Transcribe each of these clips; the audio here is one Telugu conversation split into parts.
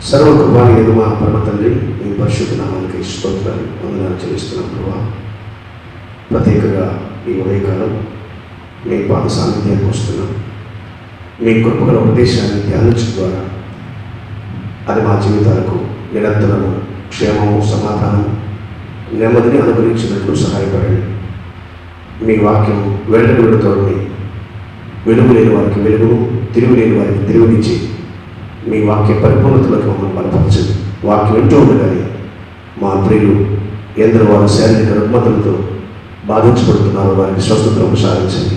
సర్వకృపాని యేసు మా పరమ తండ్రి, మీ పరిశుద్ధ నామానికి స్తోత్రాలు వందనాలు చెల్లిస్తున్నాం ప్రభువా. ప్రత్యేకంగా ఈ ఉదయకాలం మీ పాద సాన్నిధ్యానికి వస్తున్నాం. మీ కృపగల ఉపదేశాన్ని ధ్యానించడం ద్వారా అది మా జీవితాలకు నిరంతరము క్షేమము, సమాధానం, నెమ్మదిని అనుగ్రహించినట్లు సహాయపడండి. మీ వాక్యం వెళ్తోంది. వెలుగు లేని వారికి వెలుగును, తిరుగు లేని వారికి తిరుగునిచ్చి మీ వాక్య పరిపూర్ణతలకు మమ్మల్ని బలపరచండి. వాక్యం వింటూ ఉండగానే మా ప్రియులు ఎందరో వారు శారీరక రుగ్మతలతో బాధించబడుతున్నారు, వారికి స్వస్థతను సాధించండి.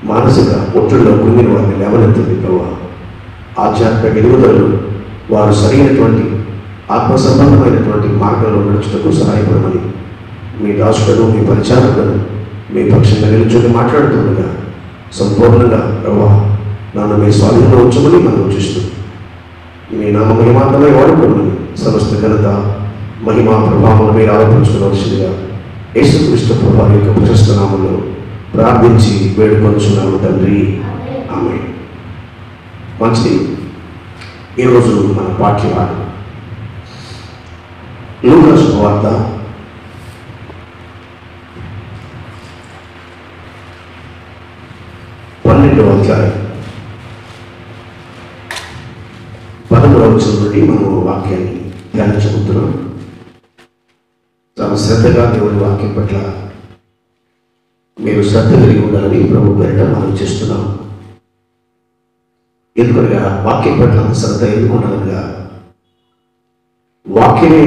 మానసిక ఒత్తిడిలో కృంగిన వారిని లేవనెత్తండి ప్రభువా. ఆధ్యాత్మిక ఎదుగుదలను వారు సరైనటువంటి ఆత్మ సంబంధమైనటువంటి మార్గంలో నడుచుటకు సహాయపడమని మీ దాసులను, మీ పరిచారకులను మీ పక్షంగా నిలుచుని మాట్లాడుతుండగా సంపూర్ణంగా ప్రభువా నన్ను మీ స్వాధీనంలో ఉంచమని మనం చూస్తున్నాం. మీ నామని మాత్రమే వాడుకోమని సమస్త ఘనత, మహిమా, ప్రభావం మీరు ఆరోపించుకోవాల్సిందిగా యేసుక్రీస్తు ప్రభువు యొక్క ప్రశస్త నామంలో ప్రార్థించి వేడుకొంచున్నాము తండ్రి, ఆమేన్. మంచిది. ఈరోజు మన పాఠ్యభాగం లూకా శుభవార్త 12వ అధ్యాయం 13వ వచనం నుండి మనము వాక్యాన్ని ధ్యానించబోతున్నాం. చాలా శ్రద్ధగా దేవుని వాక్యం పట్ల మీరు శ్రద్ధ కలిగి ఉండాలని ప్రభు పేరిట మనం చేస్తున్నాం. ఎందుకనగా వాక్యం పట్ల శ్రద్ధ ఎందుకుండాలనగా వాక్యమే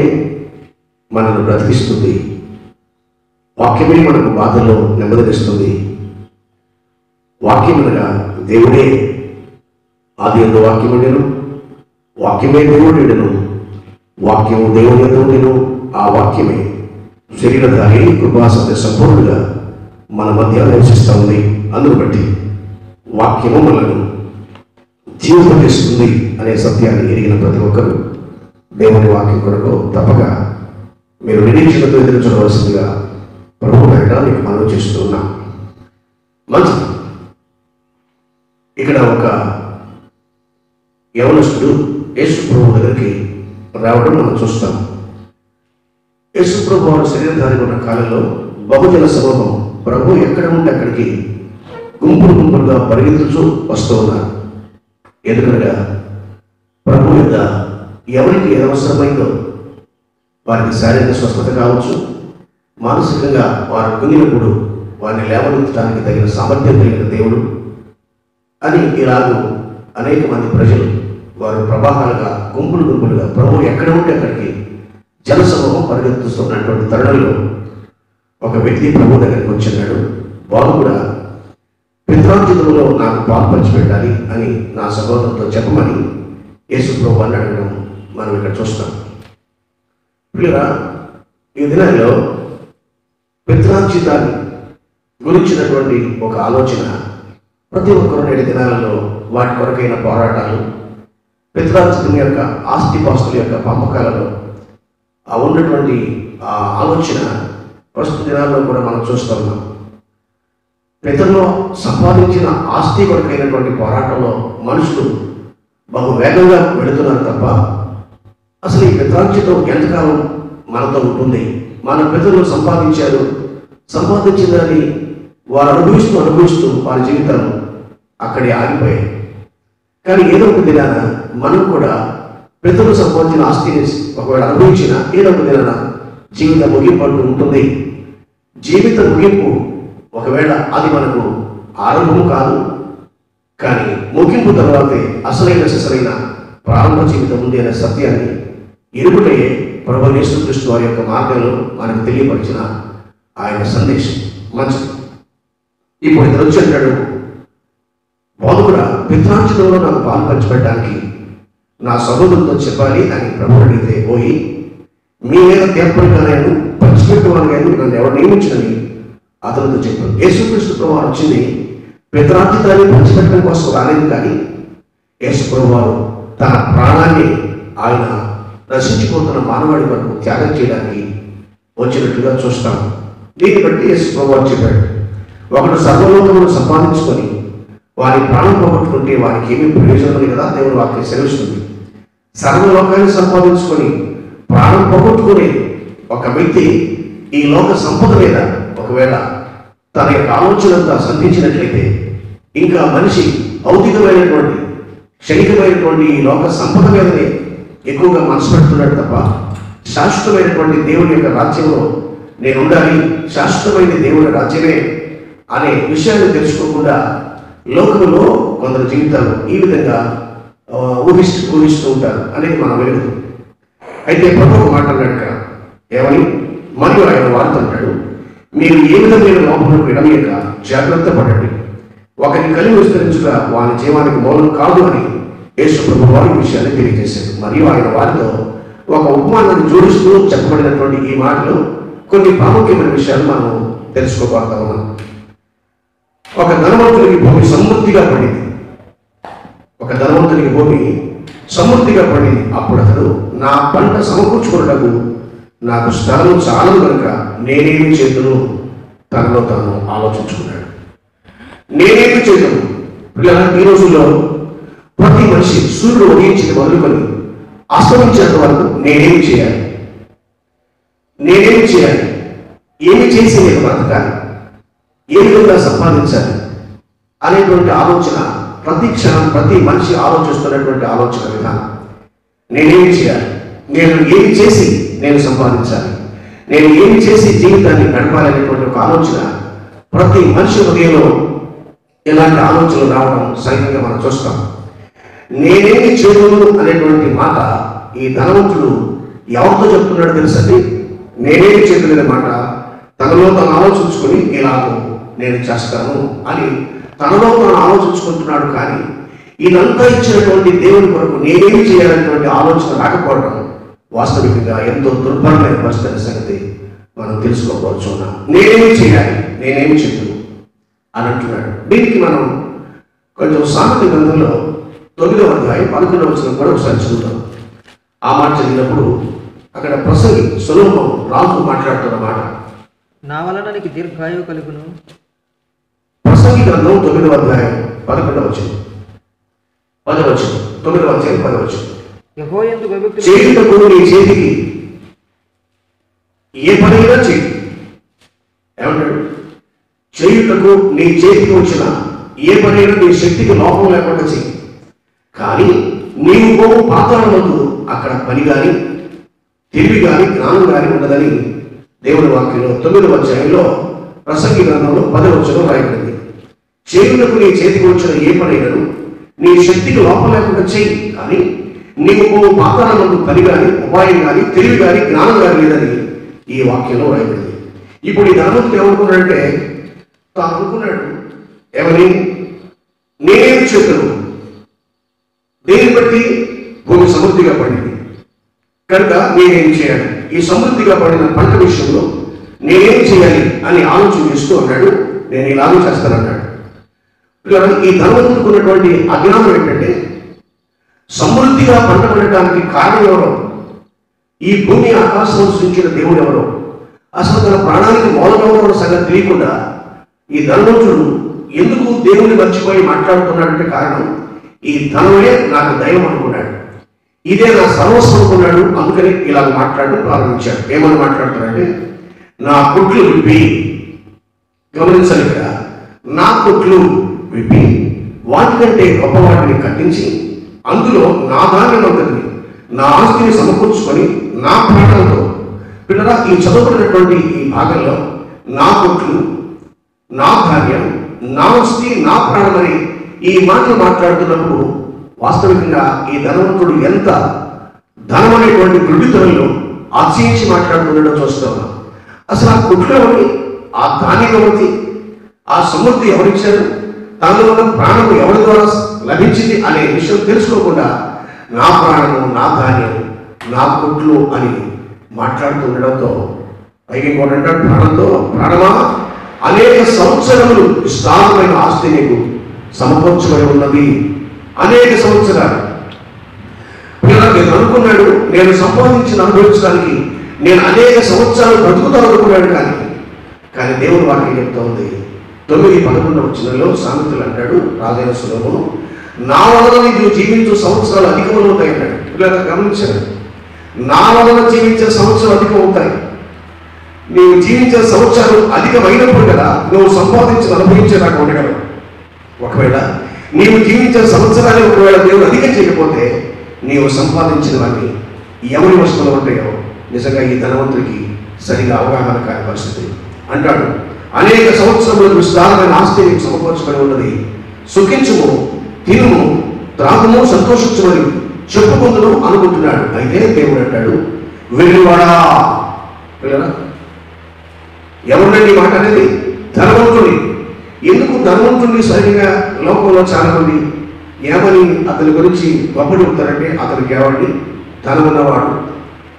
మనల్ని బ్రతికిస్తుంది. వాక్యమే మనకు బాధలో నెమ్మదినిస్తుంది. వాక్యమనగా దేవుడే ఆది యందు వాక్యం ఉండెను, వాక్యమే దేవుడు ఉండెను, వాక్యము దేవుని యందు ఉండెను, ఆ వాక్యమే శరీరధారి కృపా సత్య సంపూర్ణంగా మన మధ్య నివసిస్తూ ఉంది. అందును బట్టి వాక్యము మనను జీవింపజేస్తుంది అనే సత్యాన్ని ఎరిగిన ప్రతి ఒక్కరూ దేవుని వాక్యం కొరకు తప్పక మీరు నిరీక్షణతో ఎదురు చూడవలసిందిగా ప్రభు పేరిట మీకు మనవి చేస్తూ ఉన్నాం. మంచిది. ఇక్కడ ఒక యవనస్తుడు యేసు ప్రభు దగ్గరికి రావడం మనం చూస్తాం. యేసు ప్రభు వారు శరీరధారి ఉన్న కాలంలో బహుజన సమూహం ప్రభు ఎక్కడ ఉంటే అక్కడికి గుంపులు గుంపులుగా పరిగెత్తుచూ వస్తూ ఉన్నారు. ఎందుకనగా ప్రభు యొక్క ఎవరికి ఏది అవసరమైందో వారికి శారీరక స్వస్థత కావచ్చు, మానసికంగా వారు కుంగినప్పుడు వారిని లేవనెత్తడానికి తగిన సామర్థ్యం కలిగిన దేవుడు అని ఇలాగూ అనేక మంది ప్రజలు వారు ప్రవాహాలుగా గుంపులు గుంపులుగా ప్రభు ఎక్కడ ఉంటే అక్కడికి జనసమూహం పరిగెత్తుతున్నటువంటి తరుణంలో ఒక వ్యక్తి ప్రభు దగ్గరికి వచ్చినాడు. వారు కూడా పిత్రార్జితంలో నాకు పాలు పంచిపెట్టాలి అని నా సహోదరుతో చెప్పమని యేసు ప్రభు అని అడగడం మనం ఇక్కడ చూస్తాం. పిల్లరా, ఈ దినాల్లో పిత్రార్జితాన్ని గురించినటువంటి ఒక ఆలోచన ప్రతి ఒక్కరు నేటి దినాలలో వాటి కొరకైన పోరాటాలు, పిత్రార్జితం యొక్క ఆస్తిపాస్తుల యొక్క పంపకాలలో ఉన్నటువంటి ఆ ఆలోచన ప్రస్తుత దినాల్లో కూడా మనం చూస్తూ ఉన్నాం. పితరులో సంపాదించిన ఆస్తి కొరకైనటువంటి పోరాటంలో మనుషులు బహు వేగంగా వెళుతున్నారు తప్ప అసలు ఈ పిత్రార్జితం ఎంతకాలం మనతో ఉంటుంది? మన పితరులు సంపాదించారు, సంపాదించిందని వారు అనుభవిస్తూ వారి జీవితాలు అక్కడే ఆగిపోయాయి. కానీ ఏదో ఒక దినాన మనం కూడా పితరులు సంపాదించిన ఆస్తిని ఒకవేళ అనుభవించిన ఏదో ఒక దినాన జీవిత ముగింపు అంటూ ఉంటుంది. జీవిత ముగింపు ఒకవేళ అది మనకు ఆరంభం కాదు, కానీ ముగింపు తర్వాతే అసలైన ప్రారంభ జీవితం ఉంది అనే సత్యాన్ని ఎరుగుటే ప్రభువు యేసుక్రీస్తు వారి యొక్క మార్గంలో మనకు తెలియపరిచిన ఆయన సందేశం. మంచిది. ఇప్పుడు ఇతను వచ్చి అంటాడు, బోధకుడా, పిత్రార్జితంలో నాకు పాలు పంచిపెట్టడానికి నా సహోదరులతో చెప్పాలి అని ప్రభువు అడిగితే, పోయి మీ మీద తీర్పుగా నేను పంచిపెట్టువాను కానీ నన్ను ఎవరు నియమించని అతనితో చెప్పాను. యేసుక్రీస్తు ప్రభువు వచ్చింది పిత్రార్జితాన్ని పంచిపెట్టడం కోసం రాలేదు, కానీ యేసు ప్రభువు తన ప్రాణాన్ని ఆయన నశించిపోతున్న మానవాడి వరకు త్యాగం చేయడానికి వచ్చినట్లుగా చూస్తాం. దీన్ని బట్టి యేసు ప్రభువు చెప్పాడు, ఒకడు సర్వలోకమును సంపాదించుకొని వారి ప్రాణం పోగొట్టుకుంటే వారికి ఏమీ ప్రయోజనం కదా దేవుని వాక్యం సెలవిస్తుంది. సర్వలోకాన్ని సంపాదించుకొని ప్రాణం పోగొట్టుకునే ఒక వ్యక్తి ఈ లోక సంపద మీద ఒకవేళ తన యొక్క ఆలోచనంతా సంధించినట్లయితే ఇంకా మనిషి భౌతికమైనటువంటి క్షణికమైనటువంటి ఈ లోక సంపద మీదనే ఎక్కువగా మనసు పెడుతున్నాడు తప్ప శాశ్వతమైనటువంటి దేవుని యొక్క రాజ్యంలో నేను ఉండాలి, శాశ్వతమైన దేవుని రాజ్యమే అనే విషయాన్ని తెలుసుకోకుండా లోకంలో కొందరు జీవితాలు ఈ విధంగా ఊహిస్తూ ఉంటారు అనేది మనం వెలుగుతుంది. అయితే ప్రభు ఒక మాట అన్నాడు కదా, ఏమని? మరియు ఆయన వారితో అంటాడు, మీరు ఏ విధమైన లోపలకు విడమీయక జాగ్రత్త పడండి, ఒకరిని కలిగి విస్తరించుట వాని జీవానికి మూలం కాదు అని యేసు ప్రభు వారి విషయాన్ని తెలియజేశారు. మరియు ఆయన వారితో ఒక ఉపమానాన్ని జోడిస్తూ చెప్పబడినటువంటి ఈ మాటలు కొన్ని ప్రాముఖ్యమైన విషయాలు మనం తెలుసుకోబోతా ఉన్నాం. ఒక ధనవంతునికి భూమి సమృద్ధిగా పడింది. ఒక ధనవంతునికి భూమి సమృద్ధిగా పడింది. అప్పుడు అతడు నా పంట సమకూర్చుకున్నటకు నాకు స్థలం చాలదు కనుక నేనేమి చేతును తనలో తాను ఆలోచించుకున్నాడు. నేనేమి చేతును? ఈ రోజుల్లో ప్రతి మనిషి సూర్యుడు ఉదయించి మొదలుకొని అస్తమించేంత వరకు నేనేమి చేయాలి, నేనేమి చేయాలి, ఏమి చేసి నేను బ్రతకాలి, ఏ విధంగా సంపాదించాలి అనేటువంటి ఆలోచన ప్రతి క్షణం ప్రతి మనిషి ఆలోచిస్తున్నటువంటి ఆలోచన విధానం. నేనేమి చేయాలి, నేను ఏమి చేసి నేను సంపాదించాలి, నేను ఏమి చేసి జీవితాన్ని గడపాలనేటువంటి ఒక ఆలోచన ప్రతి మనిషి హృదయంలో ఇలాంటి ఆలోచనలు రావడం సహజంగా మనం చూస్తాం. నేనేమి చేయను అనేటువంటి మాట ఈ ధనవంతుడు ఎవరితో చెప్తున్నాడు తెలుసండి? నేనేమి చేయలేని మాట తనలో తను ఆలోచించుకొని ఇలాగో నేను చేస్తాను అని తనలో తను ఆలోచించుకుంటున్నాడు. కానీ ఇదంతా ఇచ్చినటువంటి దేవుని కొరకు నేనేమి చేయాలనేటువంటి ఆలోచన రాకపోవడం వాస్తవికంగా ఎంతో దుర్భరమైన పరిస్థితి సంగతి మనం తెలుసుకోకపోవచ్చున్నాం. నేనేమి చేయాలి, నేనేమి చేయను అని అంటున్నాడు. దీనికి మనం కొంచెం సామెత గ్రంథంలో 9వ అధ్యాయం 11వ వచనం కూడా ఒకసారి చదువుతాం. ఆ మాట చదివినప్పుడు అక్కడ ప్రసంగి సొలొమోను రాజు మాట్లాడుతున్న మాట, నా వలన నీకు దీర్ఘాయువు కలుగును. ప్రసంగి గ్రంథం 9వ అధ్యాయం 11వ వచనం, 10వ వచనం, 9వ అధ్యాయం 10వ వచనం. యెహోవాయందు భయభక్తులు చేయుటకు నీ చేతికి ఏ పనైనా చేయి. ఏమంటాడు? చేయుటకు నీ చేతికి వచ్చిన ఏ పనైనా నీ శక్తికి లోపం లేకుండా చేయి. కానీ నీవు పోవు పాతాళమందు అక్కడ పని కానీ తెలివి కానీ జ్ఞానం కానీ ఉండదని దేవుని వాక్యంలో 9వ అధ్యాయంలో ప్రసంగి గ్రంథంలో 10వ వచనం రాయబడింది. చేయుటకు నీ చేతికి వచ్చిన ఏ పనైనను నీ శక్తికి లోపం లేకుండా చేయి, కానీ నీవు పోవు పాతాళమందు పని కానీ ఉపాయం కానీ తెలివి కానీ జ్ఞానం కానీ లేదని ఈ వాక్యంలో రాయబడింది. ఇప్పుడు ఈ ధనవంతుడు ఏమనుకున్నాడంటే, తాను అనుకున్నాడు ఏమని? నేనేం చేతును, దేని బట్టి భూమి సమృద్ధిగా పడింది కనుక నేనేం చేయాలి, ఈ సమృద్ధిగా పడిన పంట విషయంలో నేనేం చేయాలి అని ఆలోచన చేస్తూ అన్నాడు. నేను ఇలాగూ చేస్తానన్నాడు. ఈ ధనవంతుడికి ఉన్నటువంటి అజ్ఞానం ఏంటంటే, సమృద్ధిగా పంట పడటానికి కారణం ఎవరో, ఈ భూమి ఆకాశం సృష్టించిన దేవుడు ఎవరో, అసలు తన ప్రాణానికి మూలమైన సంగతి తెలియకుండా ఈ ధనవంతుడు ఎందుకు దేవుని మర్చిపోయి మాట్లాడుతున్నాడంటే కారణం, ఈ ధనమే నాకు దైవం అనుకున్నాడు, ఇదే నా సర్వస్వం అనుకున్నాడు. అందుకని ఇలా మాట్లాడడం ప్రారంభించాడు. ఏమని మాట్లాడుతున్నాడంటే, నా కుట్లు విప్పి, గమనించాలి ఇక్కడ, నా కుట్లు విప్పి వాటికంటే గొప్ప వాటిని కట్టించి అందులో నా ధాన్యమంతటిని నా ఆస్తిని సమకూర్చుకొని నా ప్రాణంతో, పిల్లరా ఈ చదువుకున్నటువంటి ఈ భాగంలో నా కుట్లు, నా ధాన్యం, నా ఆస్తి, నా ప్రాణమని ఈ మాటలు మాట్లాడుతున్నప్పుడు వాస్తవికంగా ఈ ధనవంతుడు ఎంత ధనం అనేటువంటి గుడ్డితనంలో ఆశయించి మాట్లాడుతుండడం చూస్తున్నాం. అసలు ఆ కుట్లు ఎవరి, ఆ ధాన్యం ఎవరిది, ఆ సమృద్ధి ఎవరిచ్చారు, తనలో ఉన్న ప్రాణము ఎవరి ద్వారా లభించింది అనే విషయం తెలుసుకోకుండా నా ప్రాణము, నా ధాన్యం, నా కుట్లు అని మాట్లాడుతుండడంతో పైకి ఇంకోటంటాడు, ప్రాణంతో ప్రాణమా అనేక సంవత్సరములు విస్తారమైన ఆస్తి నీకు సమకూర్చబడి ఉన్నది. అనేక సంవత్సరాలు నేను అనుకున్నాడు, నేను సంపాదించిన అనుభవించడానికి నేను అనేక సంవత్సరాలు బ్రతుకుతాను అనుకున్నాడు. కానీ దేవుని వాక్యం చెప్తా ఉంది 9:11 వచనంలో సామెతలు అంటాడు రాజైన సొలొమోను, నా వలన నీకు జీవించు సంవత్సరాలు అధికమవుతాయి అన్నాడు. ఇలా గమనించారు. నా వలన జీవించే సంవత్సరాలు అధికం అవుతాయి. నీవు జీవించే సంవత్సరాలు అధికమైనప్పుడు కదా నువ్వు సంపాదించి అనుభవించే నాకు ఉండగలవు. ఒకవేళ నీవు జీవించే సంవత్సరాలు ఒకవేళ దేవుడు అధికం చేయకపోతే నీవు సంపాదించినవన్నీ ఎవరి వస్తువులు ఉంటాయో నిజంగా ఈ ధనవంతుడికి సరిగా అవగాహన కాని పరిస్థితి. అంటాడు, అనేక సంవత్సరములకు విస్తారమైన ఆస్తి నీకు సమకూర్చబడి ఉన్నది, సుఖించుము, తినుము, త్రాగుము, సంతోషించుమని చెప్పుకుందును అనుకుంటున్నాడు. అయితే దేవుడు అంటాడు, వెర్రివాడా. ఎవరినండి మాట అనేది? ధనవంతుడి. ఎందుకు ధనవంతుడిని సరిగా లోకంలో చాలా మంది ఏమని అతని గురించి గొప్పలు చెప్తారంటే, అతనికి ఎవరిని ధనం ఉన్నవాడు,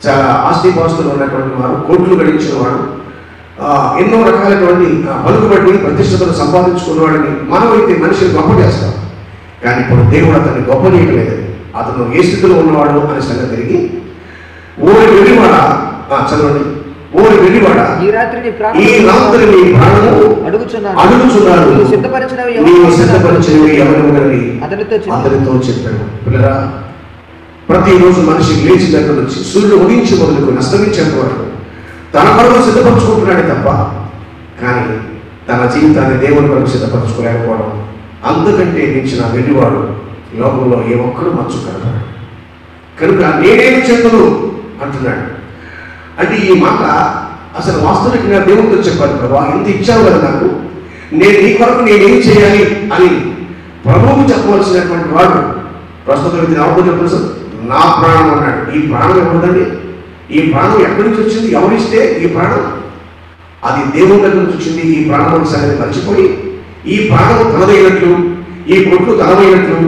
చాలా ఆస్తిపాస్తులు ఉన్నటువంటి వాడు, కోట్లు గడించిన వాడు, ఎన్నో రకాలైనటువంటి పలుకుబడి ప్రతిష్టతను సంపాదించుకున్నవాడని మనం అయితే మనిషిని గొప్ప చేస్తాం. కానీ ఇప్పుడు దేవుడు అతన్ని గొప్ప చేయలేదని, అతను ఏ స్థితిలో ఉన్నవాడు అనే సంగతి తిరిగి, ఓరి వెర్రివాడా, చదవండి, ఓరి వెర్రివాడా, ఈ రాత్రి నీ ప్రాణము అడుగుచున్నాడు, నీవు సిద్ధపరిచినవి ఎవరి అతనితో చెప్పాడు. పిల్లరా, ప్రతిరోజు మనిషి లేచి దగ్గర నుంచి సూర్యుడు ఉదయించి మొదలుకు అస్తమించేంత వరకు తన కొరకు సిద్ధపరచుకుంటున్నాడే తప్ప కానీ తన జీవితాన్ని దేవుని కొరకు సిద్ధపరచుకోలేకపోవడం అంతకంటే మించిన వెర్రివాడు లోకంలో ఏ ఒక్కడు మచ్చు కనపడాడు. కనుక నేనేమి చెప్పును అంటున్నాడు. అంటే ఈ మాట అసలు వాస్తవికంగా దేవుడితో చెప్పాలి, ప్రభా ఇంత ఇచ్చావు కదా నాకు, నేను నీ కొరకు నేనేం చేయాలి అని ప్రభువుకు చెప్పవలసినటువంటి వాడు ప్రస్తుతం ఇది ఎవరితో చెప్పారు? నా ప్రాణం అన్నాడు. ఈ ప్రాణం ఎవరిదండి? ఈ ప్రాణం ఎక్కడి నుంచి వచ్చింది? ఎవరిస్తే ఈ ప్రాణం? అది దేవుని దగ్గర నుంచి వచ్చింది. ఈ ప్రాణం సంగతి మర్చిపోయి ఈ ప్రాణం తనదైనట్లు, ఈ కొట్లు తనమైనట్లు,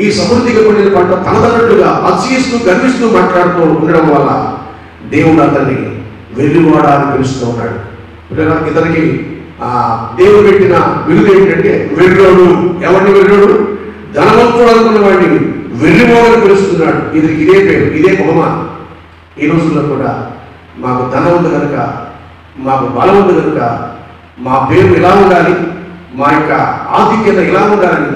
ఈ సమృద్ధిగా పండిన పంట తనదన్నట్లుగా అతిశయిస్తూ గర్విస్తూ మాట్లాడుతూ ఉండడం వల్ల దేవుడు అతన్ని వెర్రివాడా అని పిలుస్తూ ఉన్నాడు. ఇతనికి దేవుడు పెట్టిన విలువ ఏంటంటే వెర్రోడు. ఎవరిని వెర్రోడు? ధనవంతుడు అనుకున్న వాడిని వెర్రివాడని పిలుస్తున్నాడు. ఇదే పేరు, ఇదే బహుమానం. ఈ రోజుల్లో కూడా మాకు ధనం ఉంది కనుక, మాకు బలం ఉంది కనుక, మా పేరు ఇలా ఉండాలి, మా యొక్క ఆధిక్యత ఇలా ఉండాలని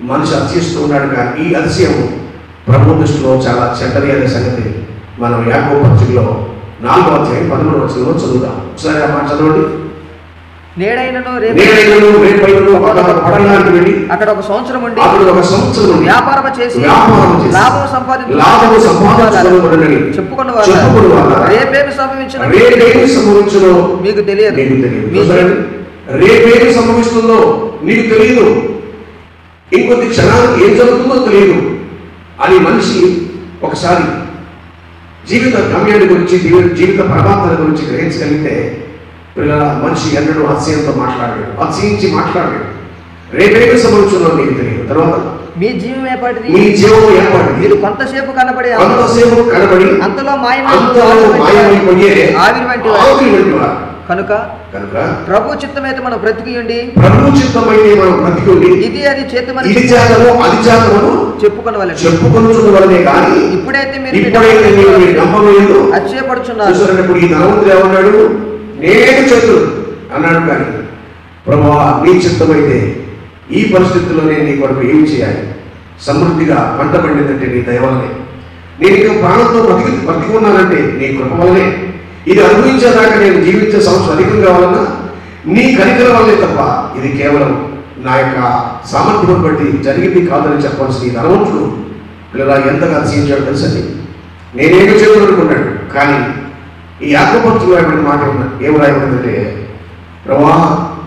మనిషి అతిశయిస్తూ ఉన్నాడు. కానీ ఈ అతిశయం ప్రభు దృష్టిలో చాలా చెడ్డది అనే సంగతి మనం యాకోబు పత్రికలో 4వ అధ్యాయం 13వ వచనంలో చదువుదాం. ఒకసారి ఆ మాట చదవండి. నేడైనను అక్కడ ఒక సంవత్సరం వ్యాపారం చేసి లాభం సంపాదించుకుని చెప్పుకున్నవారు రేపేమి సంభవించునో మీకు తెలియదు. రేపేమి సంభవిస్తుందో నీకు తెలియదు, ఇంకొద్ది క్షణానికి ఏం జరుగుతుందో తెలియదు అని మనిషి ఒకసారి జీవిత గమ్యాన్ని గురించి, జీవిత పరమాత్మల గురించి గ్రహించగలిగితే పిల్లల మనిషి ఎన్నడూ అతిశయంతో మాట్లాడాడు, అతిశయించి మాట్లాడాడు. రేపేమి సంభవించునో నీకు తెలియదు. తర్వాత మీ జీవం ఏర్పడింది, మీ జీవం ఏర్పడింది, మీరు కొంతసేపు కనబడి అంతలో మాయమైపోయే ఆవిరి వంటి వారు. కనుక ప్రభు చిత్తమైతే మనం బ్రతికియండి, ప్రభు చిత్తమైతే మనం బ్రతికిండి, ఇది అది చేతమని చెప్పుకొనుచున్నవలనే కానీ ఇప్పుడైతే మీరు నమ్మలేదు అతిశయపడుచున్నారు. ఇప్పుడు ఈ ధనవంతుడు ఏమన్నాడు? నేనే చేతులు అన్నాడు. కానీ ప్రభువా నీ చిత్తమైతే ఈ పరిస్థితుల్లో నేను నీ కొరకు ఏం చేయాలి? సమృద్ధిగా పంట పండిందంటే నీ దయ వల్లనే, నేను ఇంకా ప్రాణంతో బ్రతికి ఉన్నానంటే నీ కృప వల్లనే, ఇది అనుభవించేదాకా నేను జీవించే సంవత్సరం అధికం కావాలన్నా నీ కనికల వల్లే తప్ప ఇది కేవలం నా యొక్క సామర్థ్యం బట్టి జరిగింది కాదని చెప్పాల్సిన ఈ ధనవంతుడు ఇలా ఎంతగా అతిశయించాడు తెలుసండి. నేనేమి చేతులు అనుకున్నాడు. కానీ ఈ యాకోబు రాయబడిన మాట ఏం రాయబడిందంటే, ప్రభువా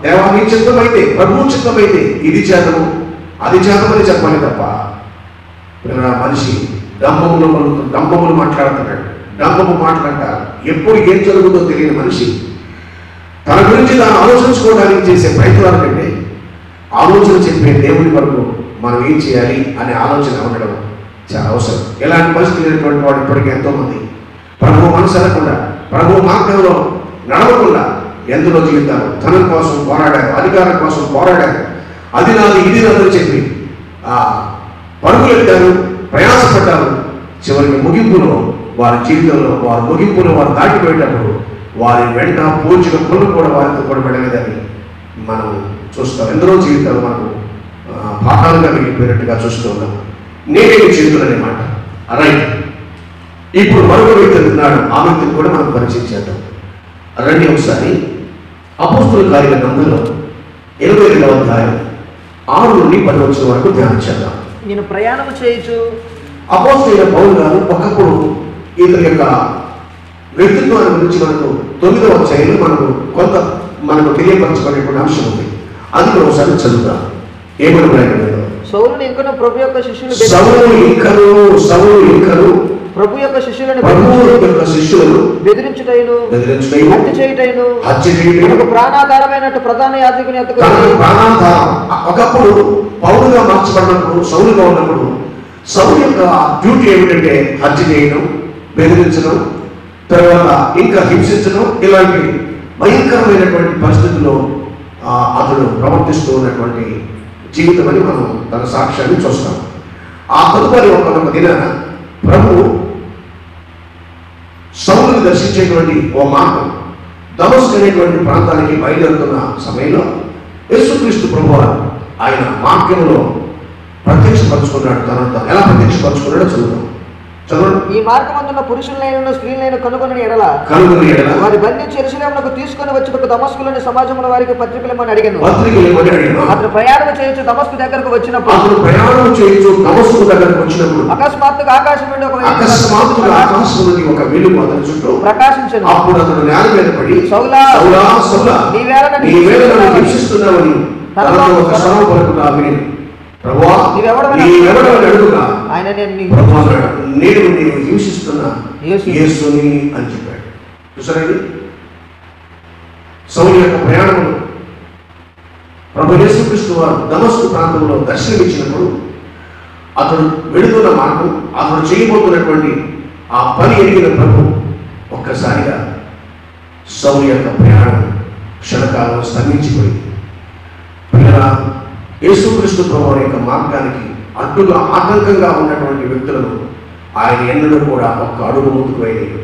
దేవా నీ చిత్తమైతే, ప్రభువు చిత్తమైతే ఇది చేతము అది చేతమని చెప్పాలి తప్ప మనిషి డంబములు మాట్లాడుతున్నాడు. డంబము మాట్లాడతారు. ఎప్పుడు ఏం జరుగుతుందో తెలియని మనిషి తన గురించి తాను ఆలోచించుకోవడానికి చేసే ప్రయత్నాల కంటే ఆలోచన చెప్పే దేవుడి వరకు మనం ఏం చేయాలి అనే ఆలోచన ఉండడం చాలా అవసరం. ఎలాంటి పరిస్థితి లేనటువంటి వాడు ఇప్పటికీ ఎంతోమంది ప్రభు మనసు అనకుండా, ప్రభు మార్గంలో నడవకుండా ఎందులో జీవితాలు ధనం కోసం పోరాడారు, అధికారం కోసం పోరాడారు, అది నాది ఇది నాదని చెప్పి పరుగులెట్టారు, ప్రయాసపడ్డారు. చివరికి ముగింపులో వారి జీవితంలో వారు దాటిపోయేటప్పుడు వారి వెంట పూర్చిక పనులు కూడా వారితో కూడా వెళ్ళలేదని మనం చూస్తాం. ఎందరో జీవితాలు మనకు పాఠాలుగా మిగిలిపోయినట్టుగా చూస్తూ ఉన్నాం. నేనే చేతులనే మాట రైట్. ఇప్పుడు మరొక వ్యక్తి ఉన్నాడు, ఆ వ్యక్తిని కూడా మనం పరిచయం చేద్దాం. రండి ఒకసారి అపోస్తుల కార్యాల గ్రంథంలో 22వ అధ్యాయం 6 నుండి 10 వరకు ధ్యానం చేద్దాం. నేను ప్రయాణం చేయొచ్చు. అపోస్తలుడైన పౌలు గారు ఒకప్పుడు ఇతని యొక్క వ్యక్తిత్వాన్ని గురించి మనకు 9వ అధ్యాయంలో మనకు తెలియపరచుకునేటువంటి అంశం ఉంది. అది కూడా ఒకసారి చదువుతాం. ఏమని రాయబడిందో, సౌలును ఇంకను ప్రభు యొక్క శిష్యులు ప్రభు యొక్క శిష్యులను బెదిరించుటైను హత్య చేయుటైను ప్రాణాధారమైనట్టు ప్రధాన యాజకుని యొద్దకు ఒకప్పుడు పౌలుగా మార్చబడినప్పుడు, సౌలుగా ఉన్నప్పుడు సౌలు యొక్క డ్యూటీ ఏమిటంటే హత్య చేయడం, బెదిరించడం, తర్వాత ఇంకా హింసించడం, ఇలాంటి భయంకరమైనటువంటి పరిస్థితుల్లో అతడు ప్రవర్తిస్తూ ఉన్నటువంటి జీవితం అని మనం తన సాక్ష్యాన్ని చూస్తాం. ఆ తదుపరి ఒక దినాన ప్రభు సౌలుని దర్శించేటువంటి ఓ మార్గం దమస్కు అనేటువంటి ప్రాంతానికి బయలుదేరుతున్న సమయంలో యేసుక్రీస్తు ప్రభువారు ఆయన వాక్యంలో ప్రత్యక్షపరుచుకున్నాడు. తనంతా ఎలా ప్రత్యక్షపరుచుకున్నాడో చదువుతాం. చదవండి. ఈ మార్గమందున్న పురుషులైన స్త్రీలైన కనుగొని ఎడల వారి బంధించి యెరూషలేమునకు తీసుకొని వచ్చుటకు దమస్కులోని సమాజంలో వారికి పత్రికలేమని అడిగాను. అతను ప్రయాణం చేయొచ్చు దమస్కు దగ్గరకు వచ్చినప్పుడు అకస్మాత్తుగా ఆకాశం నుండి ఒక వెలుగు అతని చుట్టూ ప్రకాశించను. అప్పుడు అతను నేల మీద పడి, సౌలా సౌలా నీవేళ నన్ను హింసిస్తున్నావని తనతో ఒక స్వరం పలుకుతా విని, ప్రభువా నీవెవడవని అడుగుగా ఆయన నేను హింసిస్తున్నా యేసుని అని చెప్పాడు. చూసారండి, సౌలు యొక్క ప్రయాణంలో ప్రభు యేసుక్రీస్తు వారు దమస్కు ప్రాంతంలో దర్శనమిచ్చినప్పుడు అతడు వెళుతున్న మార్గం, అతడు చేయబోతున్నటువంటి ఆ పని ఎరిగిన ప్రభు ఒక్కసారిగా సౌలు యొక్క ప్రయాణం క్షణకాలం స్తంభించిపోయింది. పిల్లరా, యేసుక్రీస్తు ప్రభువు యొక్క మార్గానికి అడ్డుగా ఆటంకంగా ఉన్నటువంటి వ్యక్తులను ఆయన ఎన్నడూ కూడా ఒక్క అడుగు ముందుకు వేయలేదు.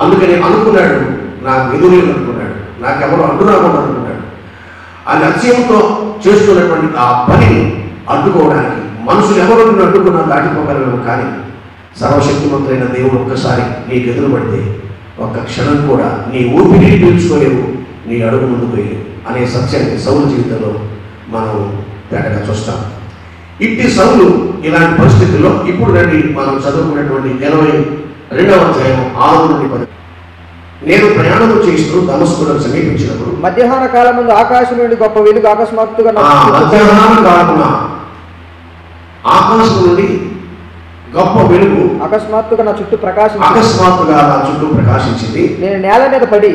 అందుకని అనుకున్నాడు, నాకు ఎదురు అనుకున్నాడు, నాకెవరు అడ్డు రాకూడదు అనుకున్నాడు. ఆయన అత్యంతో చేస్తున్నటువంటి ఆ పనిని అడ్డుకోవడానికి మనుషులు ఎవరు అడ్డుకున్నా దాటిపోగలరు. కానీ సర్వశక్తిమంతులైన దేవుడు ఒక్కసారి నీకు ఎదురు పడితే ఒక్క క్షణం కూడా నీ ఊపిరి పీల్చుకోలేవు, నీ అడుగు ముందుకు వేయలేవు అనే సత్యాన్ని సౌలు జీవితంలో మనం తేటగా చూస్తాం. ఇట్టి సౌలు ఇలాంటి పరిస్థితుల్లో ఇప్పుడు రండి మనం చదువుకున్నటువంటి 22వ అధ్యాయం 6 నుండి 10. నేను ప్రయాణం చేస్తూ దమస్కును సమీపించినప్పుడు మధ్యాహ్న కాలం ముందు ఆకాశం నుండి గొప్ప వెలుగు అకస్మాత్తుగా మధ్యాహ్న కాలమున ఆకాశం నుండి గొప్ప వెలుగు అకస్మాత్తుగా నా చుట్టూ ప్రకాశించింది. నేను నేల మీద పడి,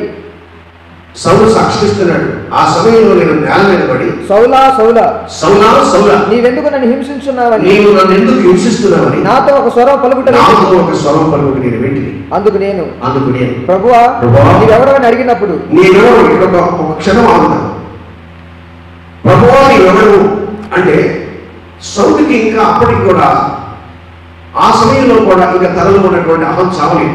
సౌలు సాక్షిస్తున్నాడు, ఆ సమయంలో నేను నేల మీద పడి, సౌలా సౌలా సౌలా సౌలా నీవెందుకు నన్ను హింసించున్నావని, నీవు నన్ను ఎందుకు హింసిస్తున్నావని నాతో ఒక స్వరం పలుకుట నేను వింటిని. అందుకు నేను ప్రభువా నీవెవరని అడిగినప్పుడు నీవెవరు, ఇక్కడ ఒక క్షణం ఆగుతాను. ప్రభువా నీవెవరు అంటే సౌలుకి ఇంకా అప్పటికి కూడా ఆ సమయంలో కూడా ఇంకా తనలో ఉన్నటువంటి అహం చావలేదు.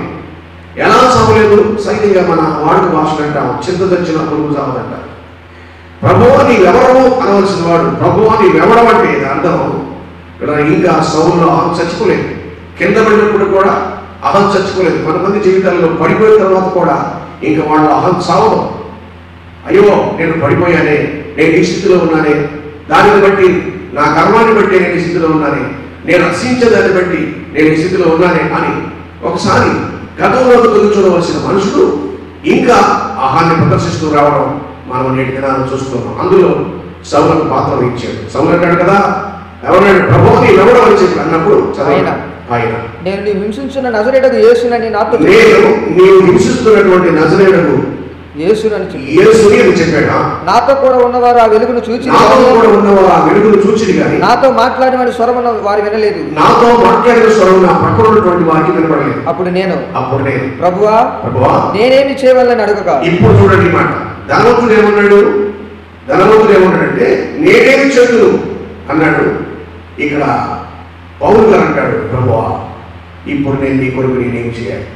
ఎలా చావలేదు? సైతంగా మన వాడుక భాషలు అంటాం, చింత తెచ్చిన పురుగు చావదంట. ప్రభువా నీవెవరము అనవలసిన వాడు ప్రభువా నీవెవడమంటే అర్థం ఇంకా సౌలులో అహం చచ్చిపోలేదు. కింద పడినప్పుడు కూడా అహం చచ్చిపోలేదు. కొంతమంది జీవితాల్లో పడిపోయిన తర్వాత కూడా ఇంకా వాళ్ళ అహం చావదు. అయ్యో నేను పడిపోయానే, నేను ఈ స్థితిలో ఉన్నానే, దానిని బట్టి నా కర్మాన్ని బట్టి నేను ఈ స్థితిలో ఉన్నానే, నేను రక్షించేదాన్ని బట్టి నేను ఈ స్థితిలో ఉన్నానే అని ఒకసారి గతంలోకి తొలగించవలసిన మనుషుడు ఇంకా ఆహాన్ని ప్రదర్శిస్తూ రావడం మనం నేటి దినాన్ని చూస్తున్నాం. అందులో సౌలకు పాత్ర ఇచ్చాడు. సౌలు అంటాడు కదా, ఎవరైనా ప్రభువు నీవెవడో అని చెప్పి అన్నప్పుడు ఆయన నేను నీవు హింసించిన నజరేయుడగు యేసునని నాతో, నేను నీవు హింసిస్తున్నటువంటి నజరేయుడగు యేసుని అని చెప్పాడా? నాతో కూడా ఉన్నవారు ఆ వెలుగును చూచి కానీ నాతో మాట్లాడమని స్వరం వారు వినలేదు. నాతో మాట్లాడిన స్వరం నా పక్కన ఉన్నటువంటి వారికి వినపడలేదు. అప్పుడు నేను ప్రభువా నేనేమి చేయవాలని అడుగుగా. ఇప్పుడు చూడండి మాట, ధనవంతుడు ఏమన్నాడంటే నేనేమి చేతులు అన్నాడు. ఇక్కడ పౌలు గారు అంటాడు, ప్రభువా ఇప్పుడు నేను నీ కొరకు నేనేం చేయాలి?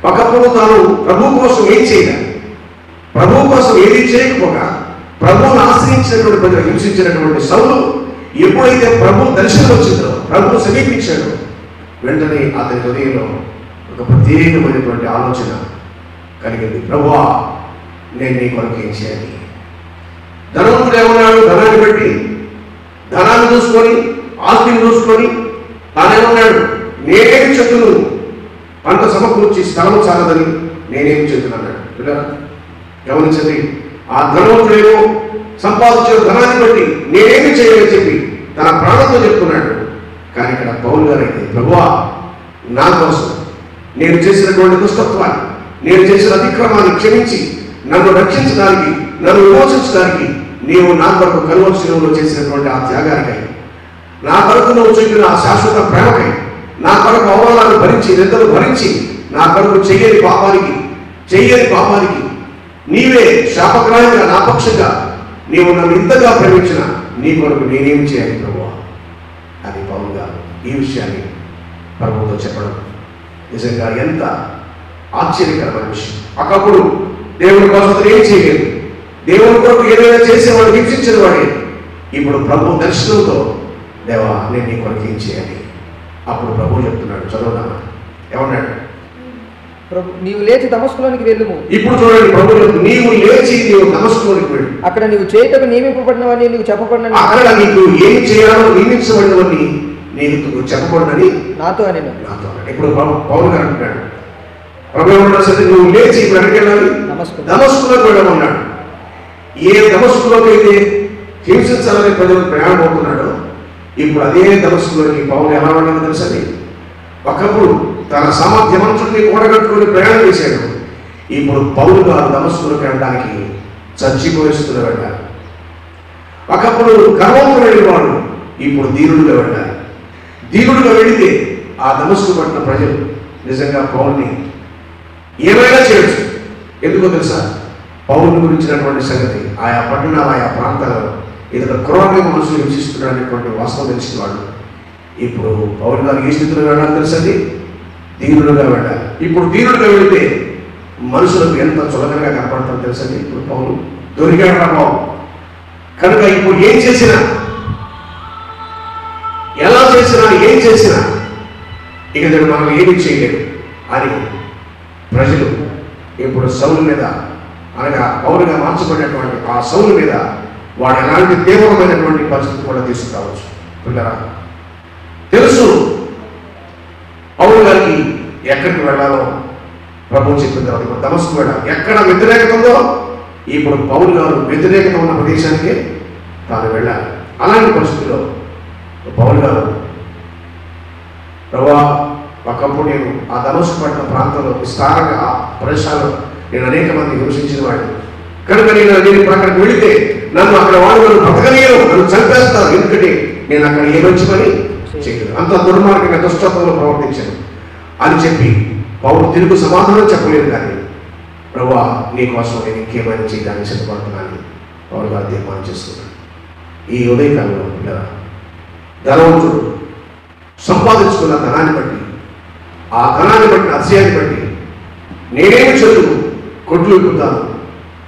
ఒకప్పుడు తాను ప్రభు కోసం ఏం చేయాలి, ప్రభు కోసం ఏది చేయకపోగా ప్రభువును ఆశ్రయించినటువంటి ప్రజలు హింసించినటువంటి సౌలు ఎప్పుడైతే ప్రభు దర్శనం వచ్చిందో, ప్రభు సమీపించాడో వెంటనే అతని హృదయంలో ఒక ప్రత్యేకమైనటువంటి ఆలోచన కలిగింది. ప్రభువా, నేను నీ కొరకు ఏం చేయాలి? ధనవంతుడు ఏమన్నాడు? ధనాన్ని బట్టి, ధనాన్ని చూసుకొని, ఆస్తిని చూసుకొని తానేమన్నాడు? నేనేమి చెట్టును పంట సమకూర్చి స్థలం చాలదని నేనేమి చెప్తున్నాడు. గమనించండి, ఆ ధనవంతుడేమో సంపాదించిన ధనాన్ని బట్టి నేనేమి చేయాలని చెప్పి తన ప్రాణంతో చెప్తున్నాడు. కానీ ఇక్కడ పౌలు గారు అయితే, ప్రభువా, నా కోసం నేను చేసినటువంటి దుష్టత్వాన్ని, నేను చేసిన అతిక్రమాన్ని క్షమించి నన్ను రక్షించడానికి, నన్ను విమోచించడానికి నీవు నా కొరకు కల్వరి శిలువలో చేసినటువంటి ఆ త్యాగానికై, నా కొరకు నువ్వు చూపిన ఆ శాశ్వత ప్రేమకై, నా కొరకు అవమానాలు భరించి, నిందలు భరించి, నా కొరకు చెయ్యని పాపానికి నీవే శాపగ్రాహిగా నా పక్షంగా నీవు నన్ను ఇంతగా ప్రేమించిన నీ కొరకు నేనేం చేయాలి ప్రభువా అని పౌలు గారు ఈ విషయాన్ని ప్రభువుతో చెప్పడం నిజంగా ఎంత ఆశ్చర్యకరమైన విషయం. ఒకప్పుడు దేవుని కోసం ఏం చేయలేదు, దేవుని కొరకు ఏదైనా చేసేవాడు, హింసించిన వాడే. ఇప్పుడు ప్రభు దర్శనంతో, దేవా, నేను నీ కొరకు ఏం చేయాలి? అప్పుడు ప్రభు చెప్తున్నాడు, చదువునా, ఏమన్నాడు? ప్రభు, నీవు లేచి దమస్కులోనికి వెళ్ళుము. ఇప్పుడు చూడండి, ప్రభు నీవు లేచి నీవు దమస్కులోనికి వెళ్ళు. అక్కడ నీవు చేయటకు నియమింపబడినవని నీకు చెప్పబడిన, అక్కడ నీకు ఏం చేయాలో నియమించబడినవని నీకు చెప్పబడినని నాతో అని. ఇప్పుడు పౌలు గారు అంటున్నాడు, ప్రభు ఏమన్నా సరే నువ్వు లేచి ఇప్పుడు ఎక్కడికి వెళ్ళాలి? దమస్కులోకి వెళ్ళమన్నాడు. ఏ దమస్కులోకి అయితే హింసించాలని ప్రజలు ప్రయాణం అవుతున్నాడో, ఇప్పుడు అదే దమస్కులోకి పౌలు ఎలా వెళ్ళాలో తెలుసండి. ఒకప్పుడు తన సామర్థ్యమంతుడిని కూడగట్టుకుని ప్రయాణం చేశాడు. ఇప్పుడు పౌలు గారు దమస్కులోకి వెళ్ళడానికి చచ్చిపోయిస్తున్న వెళ్ళాలి. ఒకప్పుడు గర్వంతో వెళ్ళేవాడు, ఇప్పుడు దీనుడుగా వెళ్ళాలి. దీనుడుగా వెళితే ఆ దమస్కు పట్టిన ప్రజలు నిజంగా పౌల్ని ఏమైనా చేయొచ్చు. ఎందుకో తెలుసా? పౌరుని గురించినటువంటి సంగతి ఆయా పట్టణాలు, ఆయా ప్రాంతాలలో ఇతర క్రూరంగా మనుషులు హింసిస్తున్నాడనేటువంటి వాస్తవం తెలిసిన వాళ్ళు ఇప్పుడు పౌరు గారు ఏ స్థితిలో వెళ్ళాలి తెలుసండి? దీనుడుగా వెళ్ళాలి. ఇప్పుడు దీనుడుగా వెళితే మనుషులకు ఎంత చులకనగా కనపడతారో తెలుసండి. ఇప్పుడు పౌరు దొరికాడు పౌరు కనుక ఇప్పుడు ఏం చేసినా, ఎలా చేసినా, ఏం చేసినా ఇక మనం ఏమి చేయలేదు అని ప్రజలు ఇప్పుడు సౌలు మీద, అనగా పౌరుగా మార్చబడినటువంటి ఆ సౌలు మీద వాడు ఎలాంటి తీవ్రమైనటువంటి పరిస్థితి కూడా తీసుకురావచ్చు. పిల్లరా, తెలుసు పౌలు గారికి ఎక్కడికి వెళ్ళాలో ప్రభు చెప్పిన తర్వాత ఇప్పుడు దమస్కు వెళ్ళాలి. ఎక్కడ వ్యతిరేకత ఉందో ఇప్పుడు పౌలు గారు వ్యతిరేకత ఉన్న ప్రదేశానికే తాను వెళ్ళాలి. అలాంటి పరిస్థితిలో పౌలు గారు, ప్రభా, ఒకప్పుడు నేను ఆ దమస్కు పట్టిన ప్రాంతంలో విస్తారంగా ఆ ప్రదేశాల్లో నేను అనేక మంది హింసించిన వాడిని కనుక నేను అక్కడికి వెళితే నన్ను అక్కడ వాళ్ళు బ్రతకలేరు, నన్ను చంపేస్తారు. ఎందుకంటే నేను అక్కడ ఏ మంచి పని చేయలేదు, అంత దుర్మార్గంగా దుష్టత్వంలో ప్రవర్తించాను అని చెప్పి పౌరు తిరుగు సమాధానం చెప్పలేదు. కానీ ప్రభువా, నీ కోసం నేను ఇంకేమైనా చేయడానికి సిద్ధపడుతున్నాను పౌరు గారు తీర్మానం చేసుకున్నాను. ఈ ఉదయకాలంలో పిల్లరా, ధనవంతుడు సంపాదించుకున్న ధనాన్ని బట్టి, ఆ ధనాన్ని బట్టి, అతిశయాన్ని బట్టి నేనేమి చదువు కొట్లు విప్పుతాను,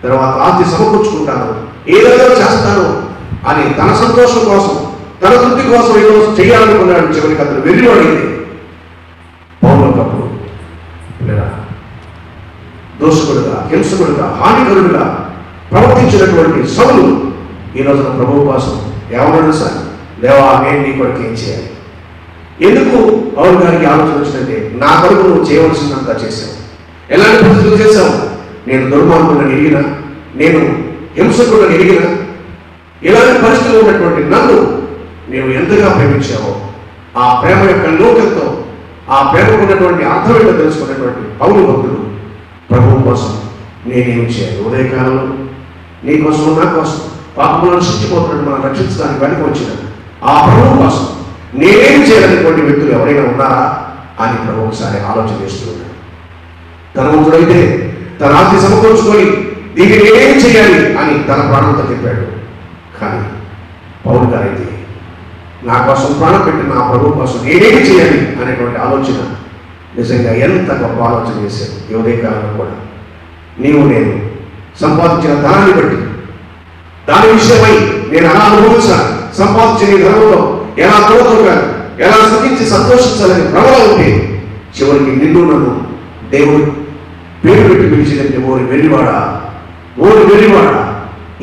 తర్వాత ఆస్తి సమకూర్చుకుంటాను, ఏదైనా చేస్తాను అని తన సంతోషం కోసం, తన తృప్తి కోసం ఏదో చేయాలనుకున్నాడు. చివరికి అతను వెర్రివాడైంది. పౌరులకప్పుడు దోషకుడుగా, హింసకుడుగా, హానికరుడుగా ప్రవర్తించినటువంటి సౌలు ఈ రోజున ప్రభువు కోసం ఏమన్నాడు? సార్, దేవా, నేను నీ కొరకు ఏం చేయాలి? ఎందుకు పౌలు గారికి ఆలోచన వచ్చిందంటే, నా కొరకు నువ్వు చేయవలసిందంతా చేశావు. ఎలాంటి పరిస్థితులు చేశావు? నేను దుర్మార్గులను ఎరిగినా, నేను హింసకులను ఎరిగినా, ఇలాంటి పరిస్థితులు ఉన్నటువంటి నన్ను నీవు ఎంతగా ప్రేమించావో ఆ ప్రేమ యొక్క లోకంతో, ఆ ప్రేమకు ఉన్నటువంటి అర్థం ఏంటో తెలుసుకున్నటువంటి పౌలు భక్తుడు ప్రభువు కోసం నేనేమి చేయాలి? ఉదయకాలంలో నీ కోసం, నా కోసం, పాపములను శిక్షిపోతున్నట్టు మనం రక్షించడానికి వెనక వచ్చిన ఆ ప్రభువు కోసం నేనేమి చేయాలనేటువంటి వ్యక్తులు ఎవరైనా ఉన్నారా అని ప్రభు ఒకసారి ఆలోచన చేస్తున్నాడు. ధనవంతుడైతే తన ఆస్తి సమకూర్చుకొని దీన్ని నేనేం చేయాలి అని తన ప్రాణంతో చెప్పాడు. కానీ పౌలు గారైతే నా కోసం ప్రాణం పెట్టి నా ప్రభు కోసం నేనేమి చేయాలి అనేటువంటి ఆలోచన నిజంగా ఎంత గొప్ప ఆలోచన చేశాను. ఈ ఉదయకాలంలో కూడా నీవు నేను సంపాదించిన ధనాన్ని బట్టి, దాని విషయమై నేను ఎలా అనుభవించాను, సంపాదించిన ధనంలో ఎలా తోడుకోగాను, ఎలా సుఖించి సంతోషించాలని ప్రబల ఉంటే చివరికి నిన్ను నన్ను దేవుడు పేరు పెట్టి పిలిచిందంటే ఓరి వెర్రివాడా, ఓరి వెర్రివాడా,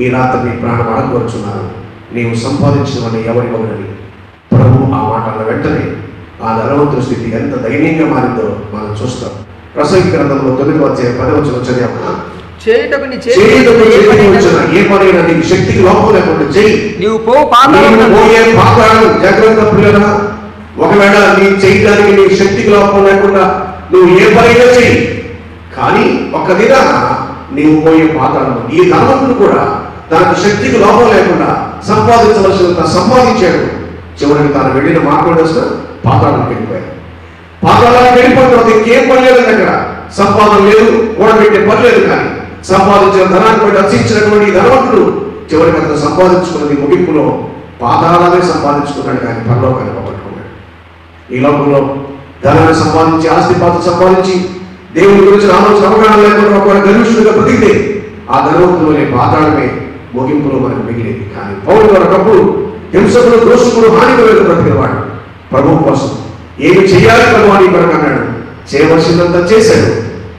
ఈ రాత్రి నీ ప్రాణం అడగవచ్చున్నారు, నీవు సంపాదించినవని ఎవరివ్వగలని ప్రభు ఆ మాటల వెంటనే ఆ ధనవంతుల స్థితి ఎంత దయనీయంగా మారిందో మనం చూస్తాం. ప్రసంగి గ్రంథంలో 9వ అధ్యాయం 10వ వచనం చదివామా? ఏ పనైనా నీకు శక్తికి లోపం లేకుండా చెయ్యి, నీవు పోయే పాతాళం. జాగ్రత్త పిల్లరా, ఒకవేళ నీ చేయడానికి నీ శక్తికి లోపం లేకుండా నువ్వు ఏ పనైనా చెయ్యి, కానీ ఒక దినాన నీవు పోయే పాతాళం. ఈ ధనవంతుడు కూడా తనకు శక్తికి లోపం లేకుండా సంపాదించవలసినంత సంపాదించాడు. చివరికి తాను వెళ్ళిన మాట్లాడాల్సిన పాతాళానికి వెళ్ళిపోయాడు. పాతాళానికి వెళ్ళిపోయిన తర్వాత ఇంకేం పని లేదు, దగ్గర సంపాదన లేదు, కూడబెట్టే పని లేదు. కానీ సంపాదించిన ధనాన్ని బట్టి రక్షించినటువంటి ధనవంతుడు చివరికి అతను సంపాదించుకున్నది ముగింపులో పాతాళాన్ని సంపాదించుకున్నాడు, కానీ పరలోకాన్ని పోగొట్టుకున్నాడు. ఈ లోకంలో ధనాన్ని సంపాదించి, ఆస్తిపాత్ర సంపాదించి, దేవుని గురించి ఆలోచన అవగాహన లేకుండా ఒకవేళ గర్విష్ఠుడిగా బ్రతికితే ఆ ధనవంతులోనే పాతాళమే ముగింపులో మనకు మిగిలేదు. కానీ పౌరులు ఒకప్పుడు హింసకుడు, దోషకుడు, హానికరమైన బ్రతికినవాడు ప్రభువు కోసం ఏమి చేయాలి ప్రభు అని కొరకు అన్నాడు. చేయవలసిందంతా చేశాడు.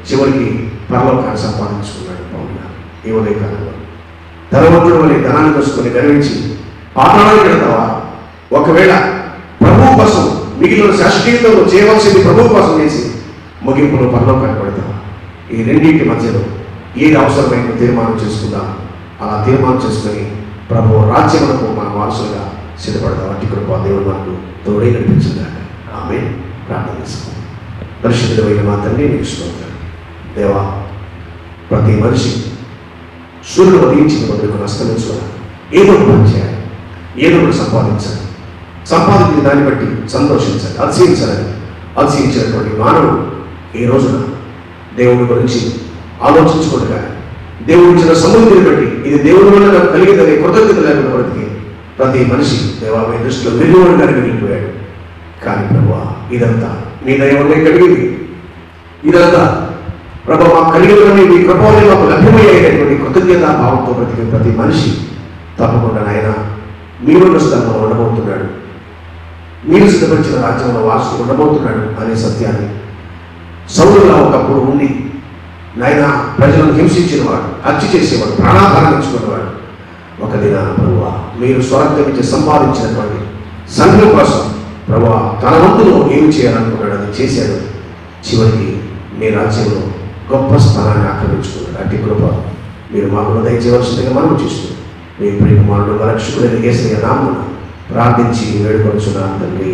చివరికి పరలోకాన్ని సంపాదించుకున్నాడు పౌరులు. ఈ ఉదయకాలంలో ధనవంతుడు వల్ల ధనాన్ని తీసుకొని గర్వించి పాతాళానికి వెళ్తావా? ఒకవేళ ప్రభువు కోసం మిగిలిన శాశ్వతంలో చేయవలసింది ప్రభువు కోసం చేసి ముగింపులో పరలోకాన్ని పెడతావా? ఈ రెండింటి మధ్యలో ఏది అవసరమైన తీర్మానం చేసుకుందాం. అలా తీర్మానం చేసుకుని ప్రభు రాజ్యములకు మన వారసులుగా సిద్ధపడతాం. అట్టి కృప దేవుడు మనకు తోడే నడిపించిందాక. ఆమె ప్రార్థన చేసుకోండి. పరిశుద్ధమైన మా తండ్రి నీకు స్తోత్రం. దేవా, ప్రతి మనిషి సూర్యుడు ఉదయించిన మొదలుకు అస్తమించుకోవాలి, ఏదో పని చేయాలి, ఏదో ఒకటి సంపాదించాలి. సంపాదించిన దాన్ని బట్టి సంతోషించాలి, అతిశయించాలని అతిశయించినటువంటి మానవుడు ఈ రోజున దేవుడి గురించి ఆలోచించుకోవడం, దేవుడి ఇచ్చిన సముద్రం బట్టి ఇది దేవుడి వల్ల నాకు కలిగిందనే కృతజ్ఞత లేకుండా బ్రతికి ప్రతి మనిషి దేవా మీ దృష్టిలో వెలువడిగా మిగిలిపోయాడు. కానీ ప్రభువా, ఇదంతా నీ దయ వల్లే కలిగింది. ఇదంతా ప్రభు మాకు కలిగినవన్నీ మీ కృపవల్లే మాకు లభ్యమయ్యేటటువంటి కృతజ్ఞతా భావంతో బ్రతికి ప్రతి మనిషి తప్పకుండా నాయన మీరు స్థలంలో ఉండబోతున్నాడు, మీరు సిద్ధపరిచిన రాజ్యంలో వారసుడు ఉండబోతున్నాడు అనే సత్యాన్ని సౌలులా ఒకప్పుడు ఉండి నాయన ప్రజలను హింసించినవాడు, హత్య చేసేవాడు, ప్రాణాధారం ఇచ్చుకున్నవాడు ఒక దినాన ప్రభువా మీరు స్వరాజ్యం ఇచ్చి సంపాదించినటువంటి సంఘం కోసం ప్రభువా తన వంతులో ఏమి చేయాలనుకున్నాడు, అది చేశాడు. చివరికి మీ రాజ్యంలో గొప్ప స్థానాన్ని ఆక్రమించుకున్నాడు. అట్టి కృప మీరు మాకు దయచేయవలసిందిగా మనం చేస్తూ మీ ప్రియకుమారుడు రక్షకుడైన యేసయ్య నామమున ప్రార్థించి వేడుకొనుచున్నాను తండ్రి.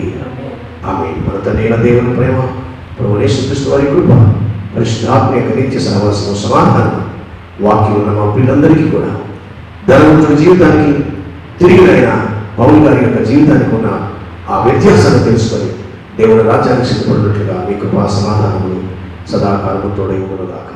ఆమె మన తండ్రి దేవుని ప్రేమ, ప్రభువు యేసుక్రీస్తు వారి కృప, పరిశుద్ధాత్మ యొక్క నిత్య సహవాసము, సమాధానం వాక్యం ఉన్న మా పిల్లలందరికీ కూడా ధనవంతుడి జీవితానికి తిరిగినైన పౌలు గారి యొక్క జీవితానికి ఉన్న ఆ వ్యత్యాసాన్ని తెలుసుకొని దేవుని రాజ్యానికి సిద్ధపడినట్లుగా మీ కృపా సమాధానములు సదాకాలము తోడై ఉండుగాక.